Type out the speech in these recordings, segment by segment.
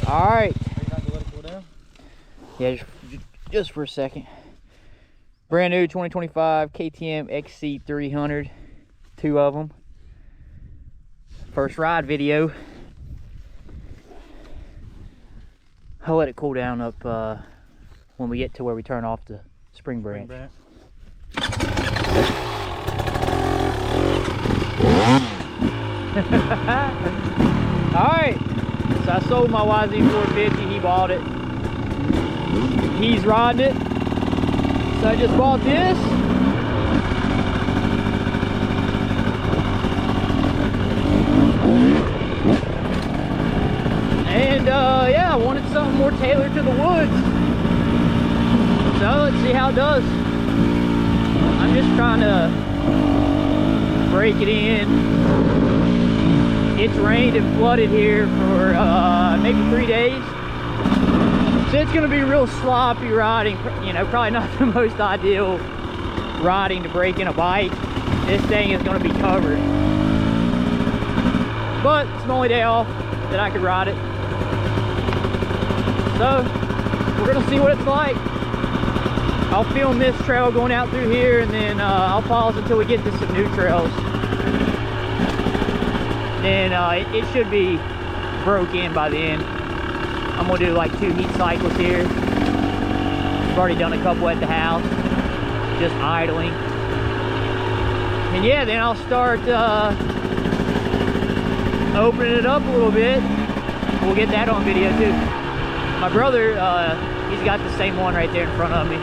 All right. Are you not gonna let it cool down? Yeah, just for a second. Brand new 2025 KTM XC300, 2 of them. First ride video. I'll let it cool down up when we get to where we turn off the spring branch. Alright, so I sold my YZ450, he bought it. He's riding it. So I just bought this. And yeah, I wanted something more tailored to the woods. So let's see how it does. I'm just trying to break it in. It's rained and flooded here for maybe 3 days. So it's gonna be real sloppy riding, you know, probably not the most ideal riding to break in a bike. This thing is gonna be covered. But it's the only day off that I could ride it. So we're gonna see what it's like. I'll film this trail going out through here, and then I'll pause until we get to some new trails. Then it should be broke in by the end. I'm gonna do like 2 heat cycles here. I've already done a couple at the house, just idling. And yeah, then I'll start opening it up a little bit. We'll get that on video too. My brother, he's got the same one right there in front of me.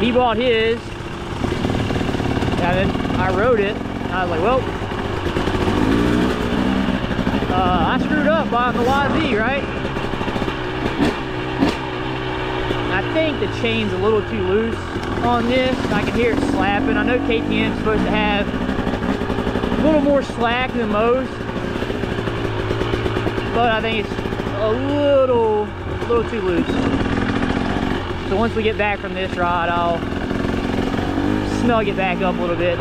He bought his, and then I rode it. And I was like, well, I screwed up buying the YZ, right? I think the chain's a little too loose on this. I can hear it slapping. I know KTM's supposed to have a little more slack than most, but I think it's a little too loose. So once we get back from this ride, I'll snug it back up a little bit.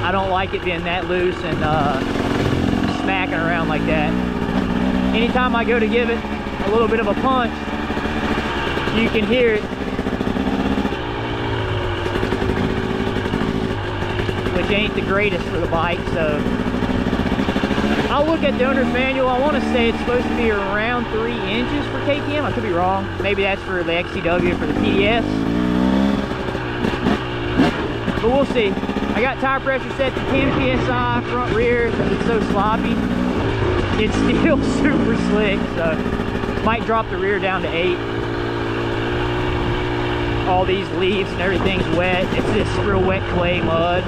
I don't like it being that loose and smacking around like that. Anytime I go to give it a little bit of a punch, you can hear it, which ain't the greatest for the bike. So I'll look at the owner's manual. I want to say it's supposed to be around 3 inches for KTM. I could be wrong. Maybe that's for the XCW for the PDS. But we'll see. I got tire pressure set to 10 PSI front rear because it's so sloppy. It's still super slick, so might drop the rear down to 8. All these leaves and everything's wet. It's this real wet clay mud.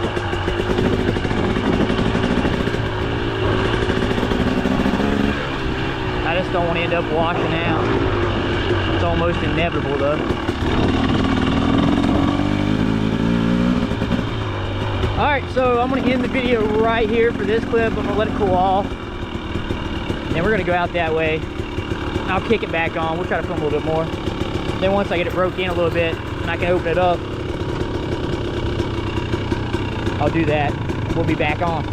I just don't want to end up washing out. It's almost inevitable though. Alright, so I'm going to end the video right here for this clip. I'm going to let it cool off. And then we're going to go out that way. I'll kick it back on. We'll try to film a little bit more. Then once I get it broke in a little bit and I can open it up, I'll do that. We'll be back on.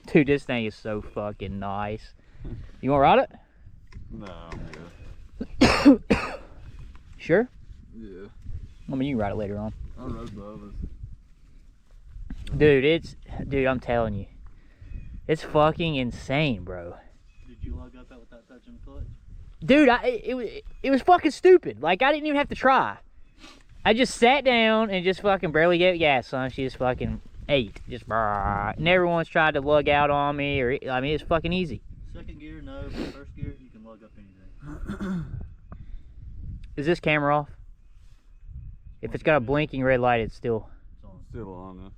Dude, this thing is so fucking nice. You want to ride it? No, I'm good. Sure? Yeah. I mean, you can ride it later on. I rode Bubba's. Dude, I'm telling you. It's fucking insane, bro. Did you lug up that without touching the clutch? Dude, it was fucking stupid. Like, I didn't even have to try. I just sat down and just fucking barely gave gas, son. She just fucking ate. Just brrr. Never once tried to lug out on me, or, I mean, it's fucking easy. Second gear, no. But first gear, you can lug up anything. Is this camera off? If it's got a blinking red light, it's still... It's on. Still on, though.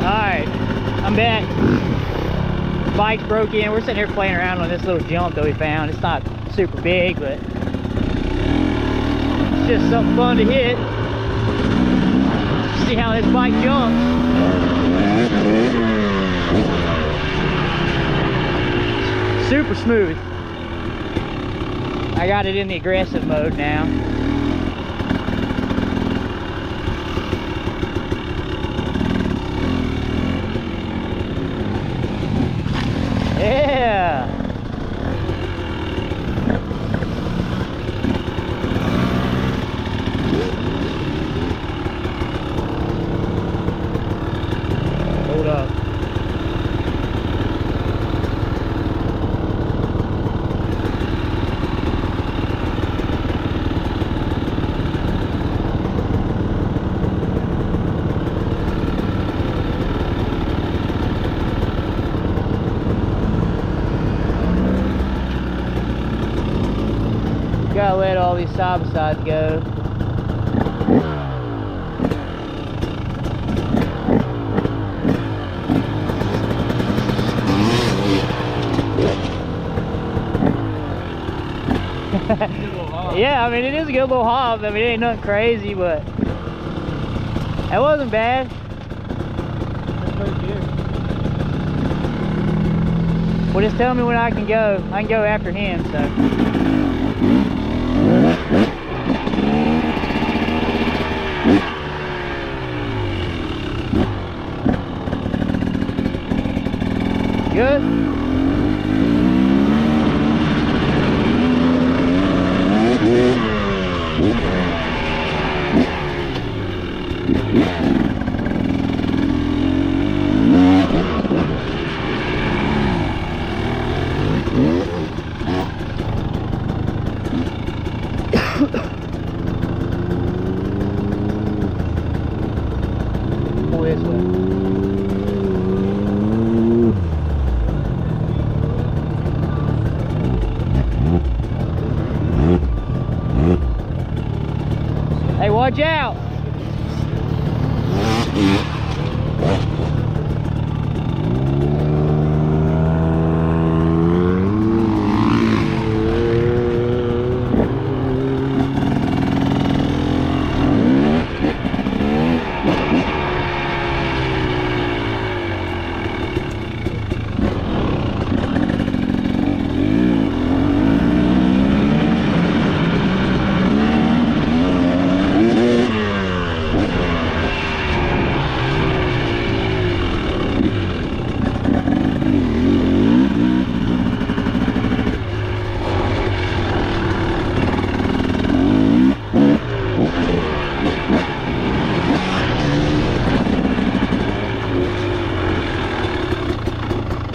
Alright, I'm back. Bike broke in. We're sitting here playing around on this little jump that we found. It's not super big, but it's just something fun to hit. See how this bike jumps. Super smooth. I got it in the aggressive mode now. side by side go. Yeah, I mean, it is a good little hop. I mean, it ain't nothing crazy, but that wasn't bad. Well, just tell me when I can go. I can go after him, so. Good? Pull this way. Hey, watch out!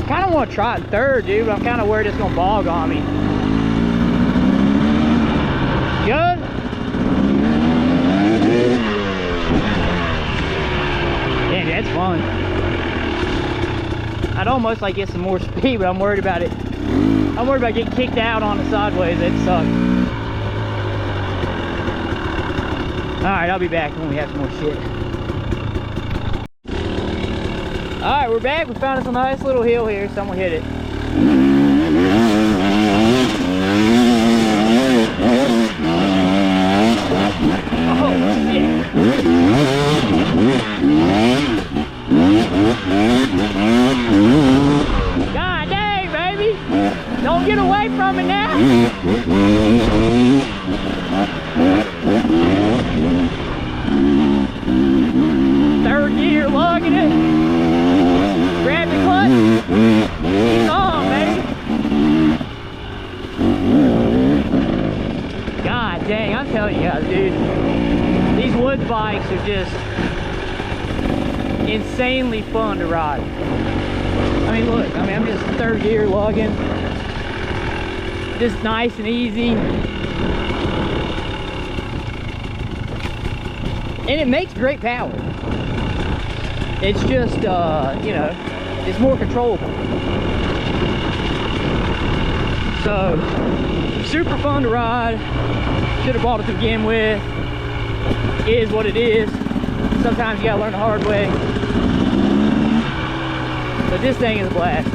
I want to try it third, dude, but I'm kind of worried it's going to bog on me. Good? Yeah, that's fun. I'd almost like get some more speed, but I'm worried about it. I'm worried about getting kicked out on it sideways. That sucks. Alright, I'll be back when we have some more shit. Alright, we're back. We found us a nice little hill here, so I'm gonna hit it. Oh, shit. God dang, baby! Don't get away from me now! Third gear, lugging it. Grab the clutch. He's on, baby. God dang, I'm telling you guys, dude. These wood bikes are just insanely fun to ride. I mean, look, I'm just third gear lugging. Just nice and easy. And it makes great power. It's just, you know, it's more controllable. So, super fun to ride. Should have bought it to begin with. It is what it is. Sometimes you gotta learn the hard way. But this thing is a blast.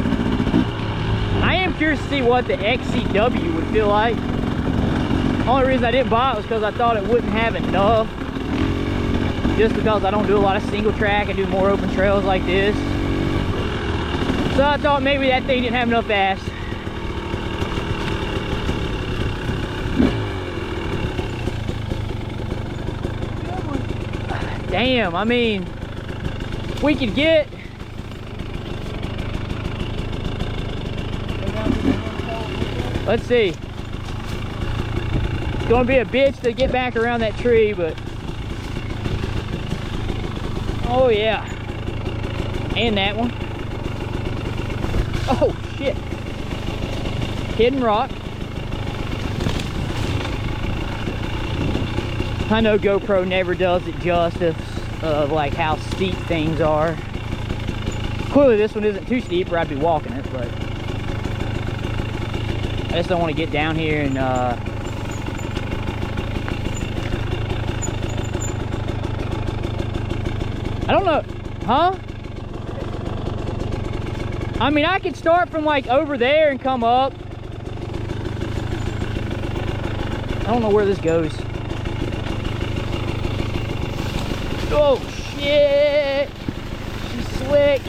I am curious to see what the XCW would feel like. Only reason I didn't buy it was because I thought it wouldn't have enough. Just because I don't do a lot of single track and do more open trails like this. So I thought maybe that thing didn't have enough ass. Damn, I mean, we could get let's see. It's gonna be a bitch to get back around that tree, but oh yeah. And that one. Oh shit. Hidden rock. I know GoPro never does it justice of like how steep things are. Clearly this one isn't too steep or I'd be walking it, but I just don't want to get down here and I don't know, huh? I mean, I could start from like over there and come up. I don't know where this goes. Oh shit! She's slick.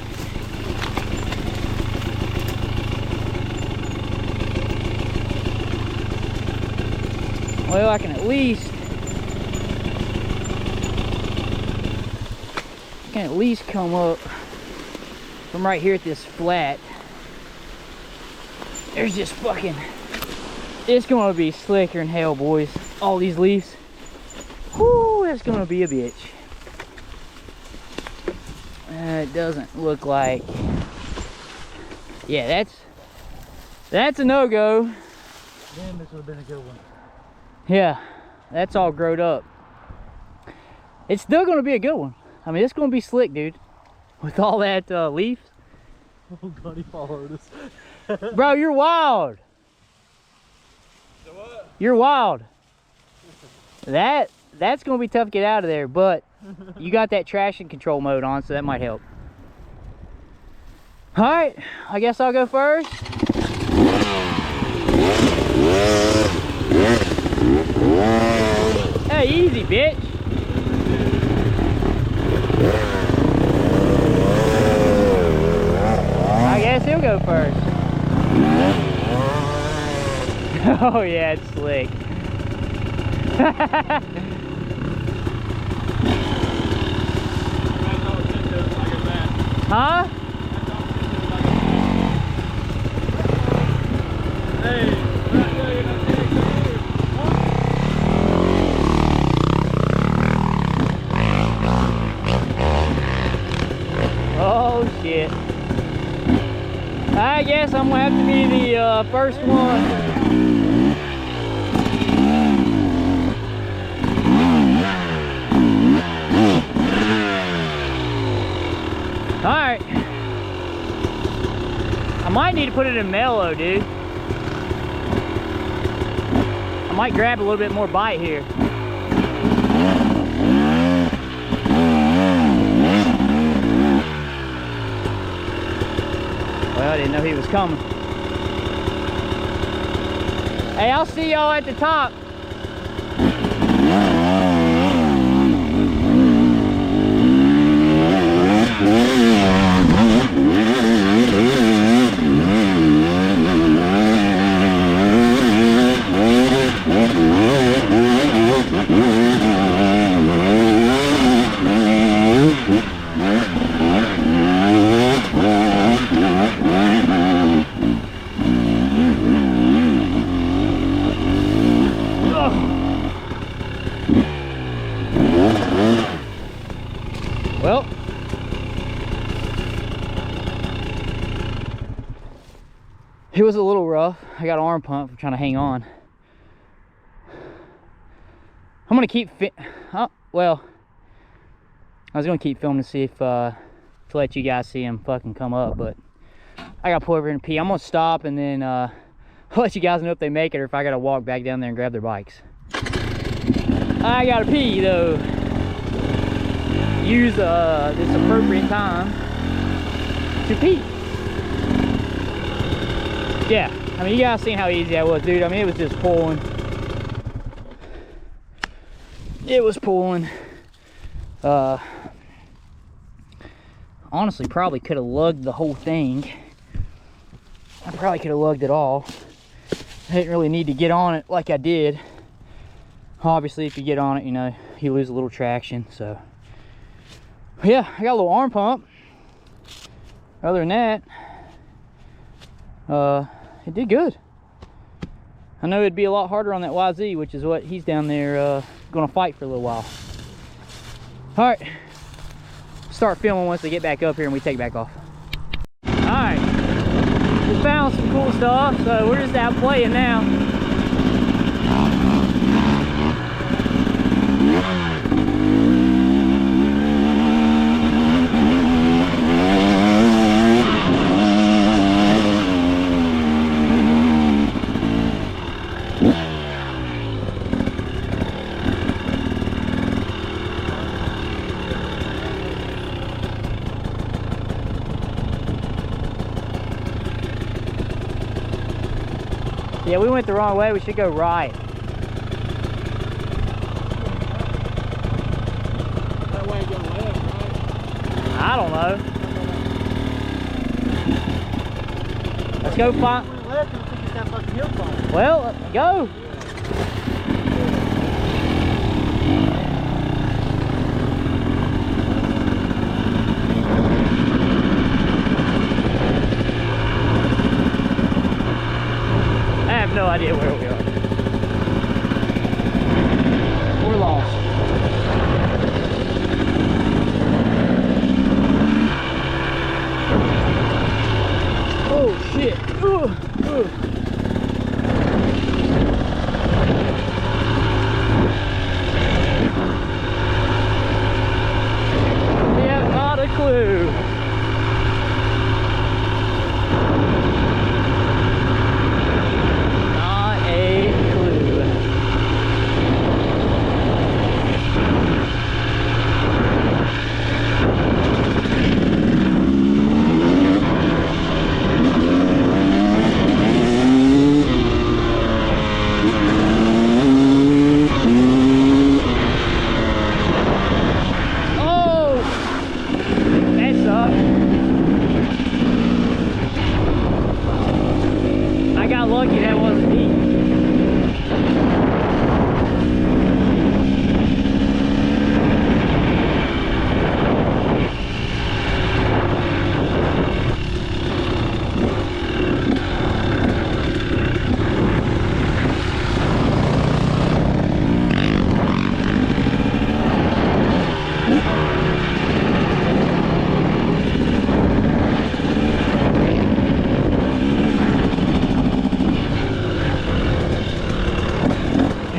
Well, I can at least come up from right here at this flat. There's just fucking, it's gonna be slicker than hell, boys. All these leaves. Whoo, it's gonna be a bitch. It doesn't look like, yeah, that's a no-go. Damn, this would have been a good one. Yeah, that's all growed up. It's still gonna be a good one. I mean, it's gonna be slick, dude. With all that leaf. Oh God, he followed us. Bro, you're wild. So what? You're wild. That's gonna be tough to get out of there, but you got that traction control mode on, so that might help. All right, I guess I'll go first. Hey, easy, bitch. I guess he'll go first. Oh yeah, it's slick. Huh? Oh shit. I guess I'm gonna have to be the first one. Alright. I might need to put it in mellow, dude. I might grab a little bit more bite here. Well, I didn't know he was coming. Hey, I'll see y'all at the top. Well, it was a little rough. I got an arm pump for trying to hang on. I'm gonna keep well, I was gonna keep filming to see if to let you guys see him fucking come up, but I gotta pull over and pee. I'm gonna stop and then I'll let you guys know if they make it or if I gotta walk back down there and grab their bikes. I gotta pee though. Use this appropriate time to pee. Yeah, I mean, you guys seen how easy that was, dude. I mean, it was just pulling. It was pulling. Honestly, probably could have lugged the whole thing. I probably could have lugged it all. I didn't really need to get on it like I did. Obviously, if you get on it, you know, you lose a little traction, so. Yeah, I got a little arm pump. Other than that, it did good. I know it'd be a lot harder on that YZ, which is what he's down there gonna fight for a little while. All right, start filming once they get back up here and we take back off. All right, we found some cool stuff, so we're just out playing now. Yeah, we went the wrong way. We should go right. That way go left, right? I don't know. Let's go find. We left and I think it's that fucking hillside. Well, let's go. I have no idea where we are. We're lost. Oh shit. Ugh. Ugh. We have not a clue. Not a clue. Oh! That sucked. I got lucky that wasn't me.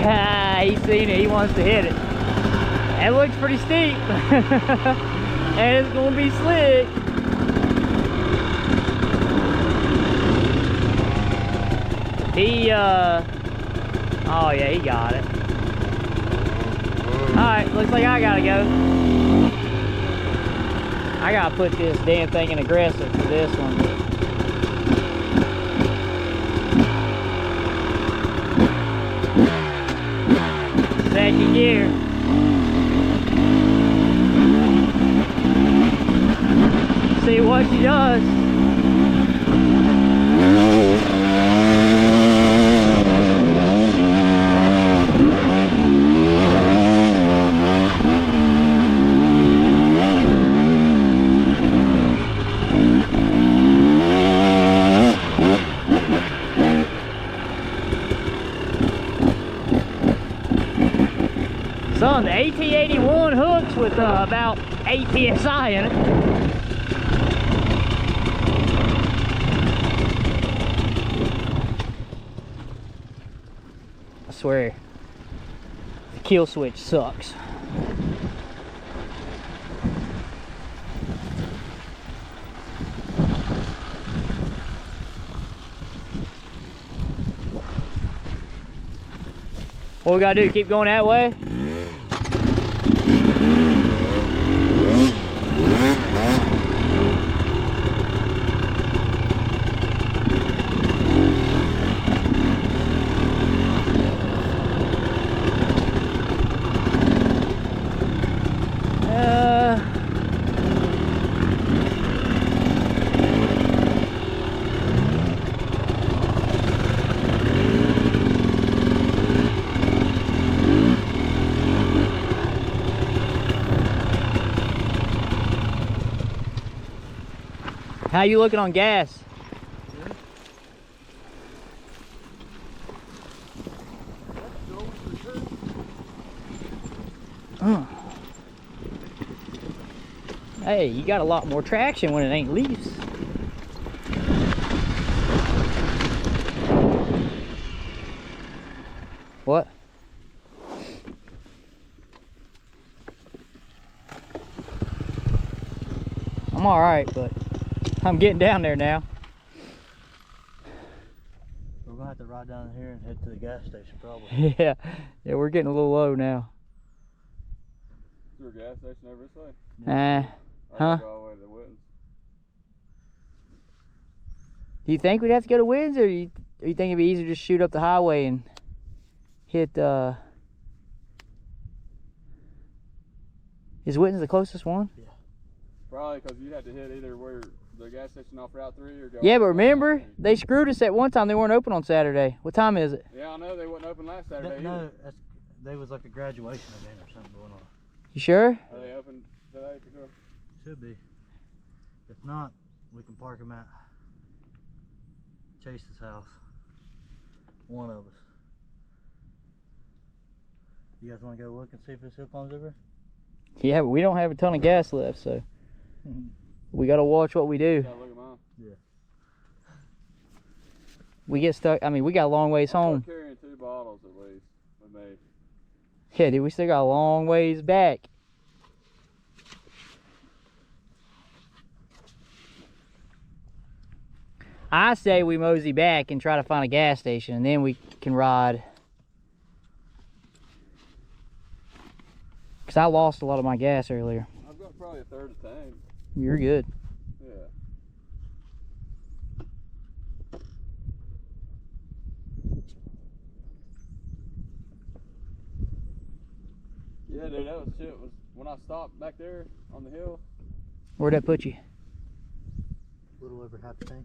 Ah, he's seen it. He wants to hit it. That looks pretty steep. And it's gonna be slick. Oh yeah, he got it. Alright, looks like I gotta go. I gotta put this damn thing in aggressive for this one. Second gear. See what she does. Son, the AT81 hooks with about 8 PSI in it. I swear, the kill switch sucks. What we gotta do, keep going that way? How you looking on gas? Hey, you got a lot more traction when it ain't leaves. What? I'm all right, but I'm getting down there now. We're gonna have to ride down here and head to the gas station probably. Yeah, we're getting a little low now. Is there a gas station over this way? Huh? Go all the way to the Wittens. Do you think we'd have to go to Winds, or you Or you think it'd be easier to just shoot up the highway and hit, is Witten's the closest one? Yeah. Probably because you had to hit either where the gas station off Route 3 or go. Yeah, but remember, they screwed us at one time. They weren't open on Saturday. What time is it? Yeah, I know they wasn't open last Saturday. No, there was like a graduation event or something going on. You sure? Are they open today for sure? Should be. If not, we can park them at Chase's house. One of us. You guys want to go look and see if this hook on's over? Yeah, but we don't have a ton of gas left, so we gotta watch what we do. Yeah, look at mine. Yeah. We get stuck. I mean, we got a long ways home. Carrying 2 bottles at least with me. Yeah, dude, we still got a long ways back. I say we mosey back and try to find a gas station, and then we can ride. Because I lost a lot of my gas earlier. I've got probably a third of the tank. You're good. Yeah. Yeah, dude, that was shit. Was when I stopped back there on the hill. Where'd that put you? A little over half the tank.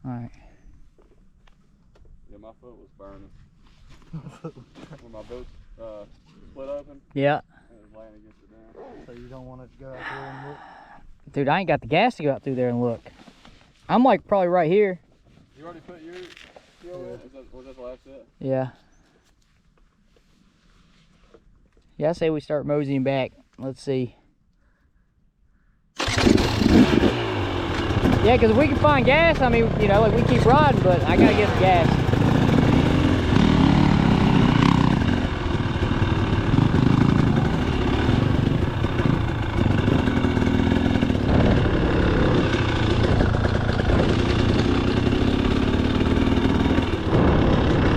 Alright. Yeah, my foot was burning. When my boot split open. Yeah. It was laying against it down. So you don't want to go out there and look? Dude, I ain't got the gas to go out through there and look. I'm like probably right here. You already put your fuel in? Was that the last set? Yeah. Yeah, I say we start moseying back. Let's see. Yeah, because if we can find gas, I mean, you know, like we keep riding, but I gotta get some gas.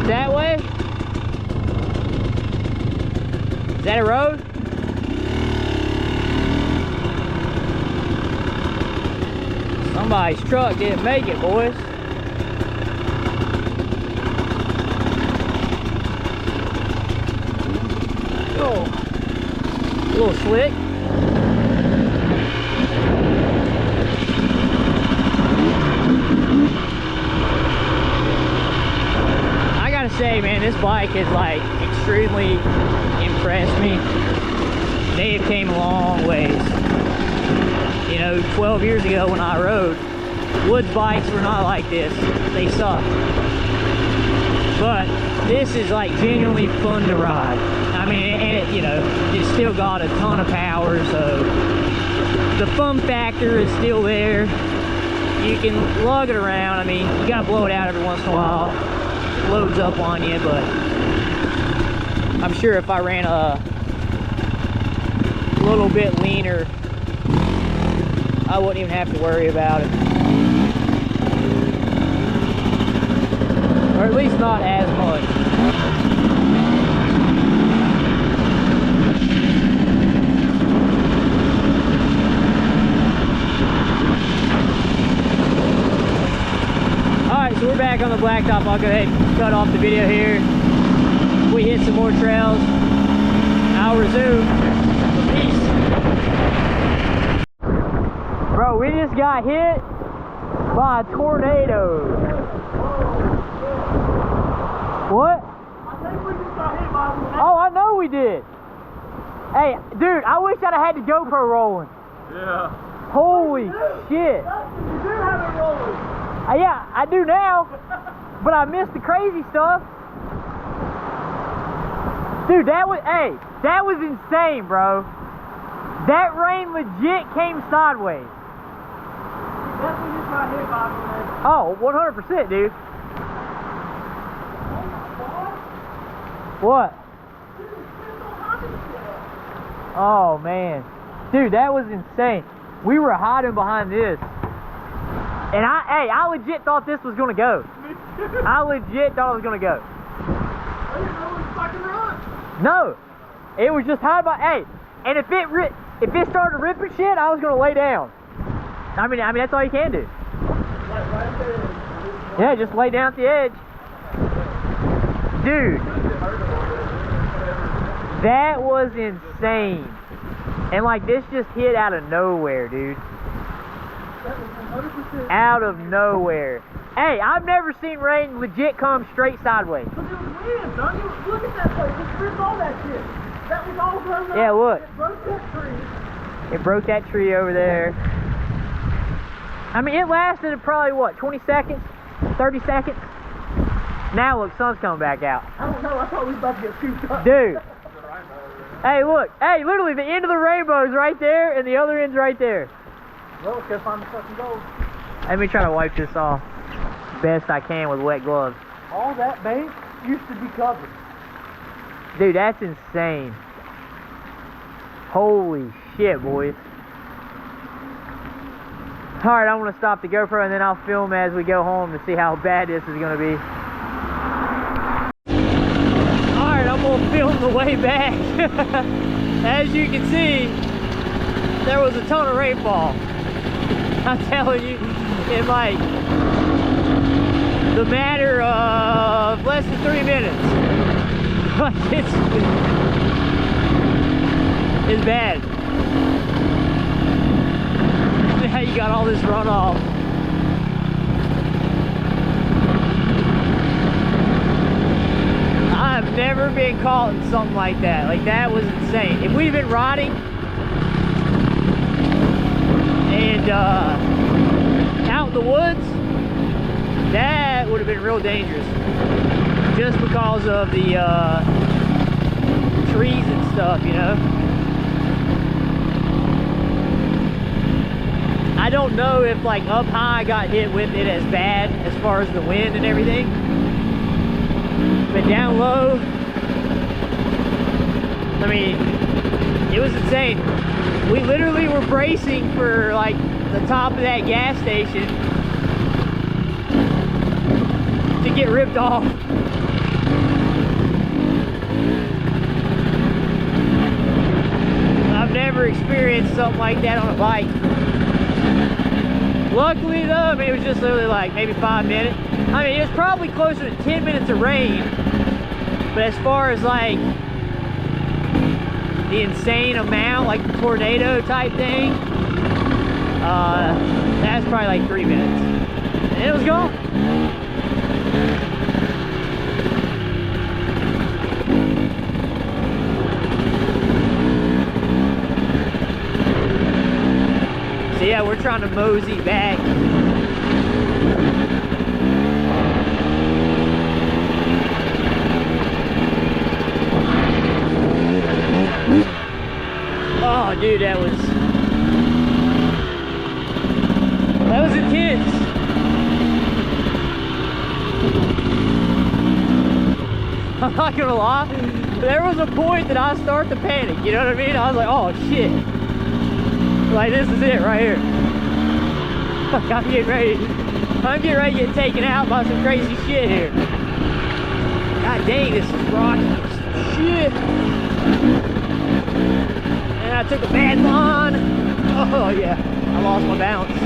That way? Is that a road? Somebody's truck didn't make it, boys. Oh, a little slick. I gotta say, man, this bike has like extremely impressed me. They have came a long ways. You know, 12 years ago when I rode, woods bikes were not like this. They suck. But this is like genuinely fun to ride. I mean, and it, you know, it's still got a ton of power, so the fun factor is still there. You can lug it around. I mean, you gotta blow it out every once in a while. It loads up on you, but I'm sure if I ran a little bit leaner, I wouldn't even have to worry about it. Or at least not as much. Alright, so we're back on the blacktop. I'll go ahead and cut off the video here. If we hit some more trails, I'll resume. Peace. Bro, we just got hit by a tornado. What? I think we just got hit by one. Oh, I know we did. Hey, dude, I wish I'd have had the GoPro rolling. Yeah. Holy shit. You do have it rolling. Yeah, I do now, but I missed the crazy stuff. Dude, that was, hey, that was insane, bro. That rain legit came sideways. Definitely just got hit by one. Oh, 100%, dude. What? Oh, man. Dude, that was insane. We were hiding behind this. And I legit thought this was gonna go. I legit thought it was gonna go. I didn't know we fucking run. No, it was just hide by. Hey, and if it started ripping shit, I was gonna lay down. I mean that's all you can do. Right there. Yeah, just lay down at the edge. Dude, that was insane. And like this just hit out of nowhere, dude. That was 100%. Out of nowhere. Hey, I've never seen rain legit come straight sideways. Because it was wind, son. Look at that place. It ripped all that shit. That was all grown up. Yeah, look. It broke that tree. It broke that tree over there. I mean, it lasted probably, what, 20 seconds? 30 seconds? Now, look, sun's coming back out. I don't know. I thought we was about to get scooped up. Dude. Hey, look. Hey, literally, the end of the rainbow is right there, and the other end's right there. Well, let's go find the fucking gold. Let me try to wipe this off best I can with wet gloves. All that bank used to be covered. Dude, that's insane. Holy shit, boys. Alright, I'm going to stop the GoPro and then I'll film as we go home to see how bad this is going to be. Alright, I'm going to film the way back. As you can see, there was a ton of rainfall. I'm telling you, in like the matter of less than 3 minutes. Like it's bad. Now you got all this runoff. I've never been caught in something like that. Like that was insane. If we'd been riding and out in the woods, that would have been real dangerous. Just because of the trees and stuff, you know. I don't know if like up high I got hit with it as bad as far as the wind and everything, but down low, I mean, it was insane. We literally were bracing for like the top of that gas station to get ripped off. I've never experienced something like that on a bike. Luckily though, I mean, it was just literally like maybe 5 minutes. I mean, it was probably closer to 10 minutes of rain, but as far as like the insane amount, like the tornado type thing, that's probably like 3 minutes. And it was gone. So yeah, we're trying to mosey back. Oh, dude, that was intense. I'm not gonna lie, there was a point that I started to panic, you know what I mean? I was like, oh shit. Like, this is it right here. I'm getting ready to get taken out by some crazy shit here. God dang, this is rocky as shit. And I took a bad line. Oh yeah, I lost my balance.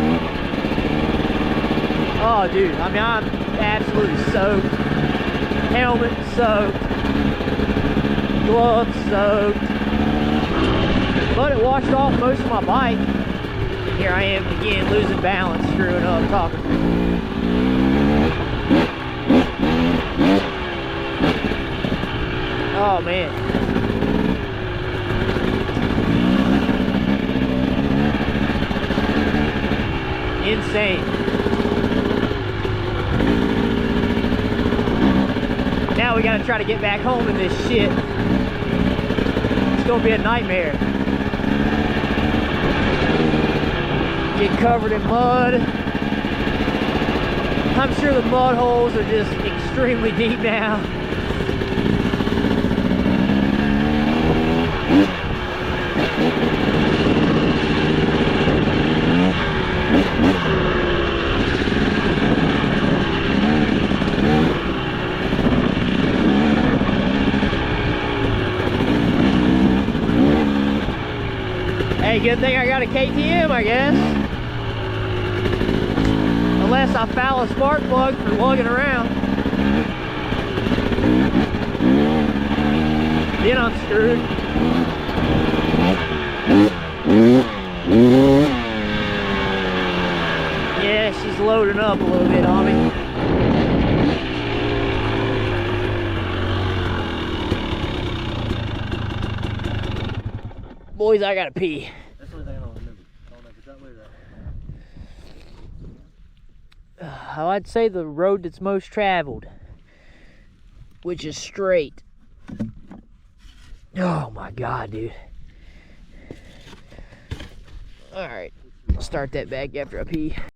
Oh dude, I mean, I'm absolutely soaked. Helmet soaked. Gloves soaked. But it washed off most of my bike. And here I am again, losing balance, screwing up, talking. Oh man. Insane. Now we gotta try to get back home in this shit. It's gonna be a nightmare. Get covered in mud. I'm sure the mud holes are just extremely deep now. Hey, good thing I got a KTM, I guess. Unless I foul a spark plug for lugging around. been unscrewed. Yeah, she's loading up a little bit on me. Boys, I gotta pee. That's the only thing I don't remember. I don't know if it's that way or that way. I'd say the road that's most traveled, which is straight. Oh my God, dude. All right, I'll start that back after I pee.